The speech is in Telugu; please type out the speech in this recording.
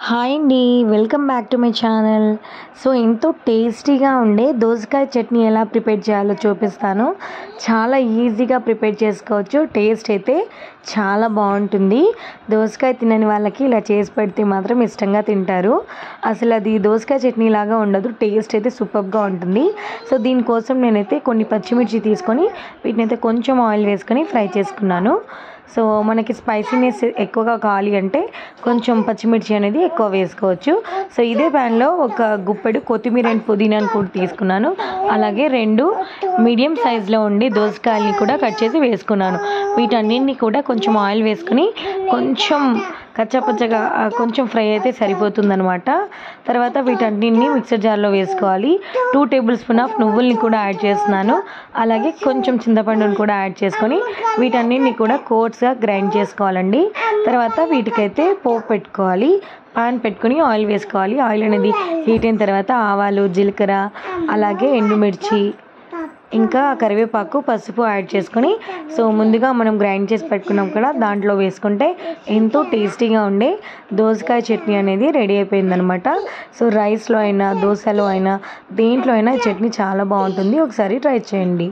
హాయ్ అండి, welcome back to my channel. So ఎంతో టేస్టీగా ఉండే దోసకాయ చట్నీ ఎలా ప్రిపేర్ చేయాలో చూపిస్తాను. చాలా ఈజీగా ప్రిపేర్ చేసుకోవచ్చు. టేస్ట్ అయితే చాలా బాగుంటుంది. దోసకాయ తినని వాళ్ళకి ఇలా చేసి పెడితే మాత్రం ఇష్టంగా తింటారు. అసలు అది దోసకాయ చట్నీ లాగా ఉండదు, టేస్ట్ అయితే సూపర్గా ఉంటుంది. సో దీనికోసం నేనైతే కొన్ని పచ్చిమిర్చి తీసుకొని వీటినైతే కొంచెం ఆయిల్ వేసుకొని ఫ్రై చేసుకున్నాను. సో మనకి స్పైసీనెస్ ఎక్కువగా కావాలి అంటే కొంచెం పచ్చిమిర్చి అనేది ఎక్కువ వేసుకోవచ్చు. సో ఇదే ప్యాన్లో ఒక గుప్పెడు కొత్తిమీర అండ్ పుదీనాను కూడా తీసుకున్నాను. అలాగే 2 మీడియం సైజులో ఉండి దోసకాయల్ని కూడా కట్ చేసి వేసుకున్నాను. వీటన్నిటిని కూడా కొంచెం ఆయిల్ వేసుకుని కొంచెం కచ్చాపచ్చగా కొంచెం ఫ్రై అయితే సరిపోతుందనమాట. తర్వాత వీటన్నిటిని మిక్సర్ జార్లో వేసుకోవాలి. 2 టేబుల్ స్పూన్ ఆఫ్ నువ్వుల్ని కూడా యాడ్ చేస్తున్నాను. అలాగే కొంచెం చింతపండుని కూడా యాడ్ చేసుకొని వీటన్నిటిని కూడా కోర్స్గా గ్రైండ్ చేసుకోవాలండి. తర్వాత వీటికైతే పోపు పెట్టుకోవాలి. పాన్ పెట్టుకుని ఆయిల్ వేసుకోవాలి. ఆయిల్ అనేది హీట్ అయిన తర్వాత ఆవాలు, జీలకర్ర, అలాగే ఎండుమిర్చి, ఇంకా కరివేపాకు, పసుపు యాడ్ చేసుకొని సో ముందుగా మనం గ్రైండ్ చేసి పెట్టుకున్నాం కదా, దాంట్లో వేసుకుంటే ఎంతో టేస్టీగా ఉండే దోసకాయ చట్నీ అనేది రెడీ అయిపోయిందనమాట. సో రైస్లో అయినా, దోశలో అయినా, దేంట్లో అయినా చట్నీ చాలా బాగుంటుంది. ఒకసారి ట్రై చేయండి.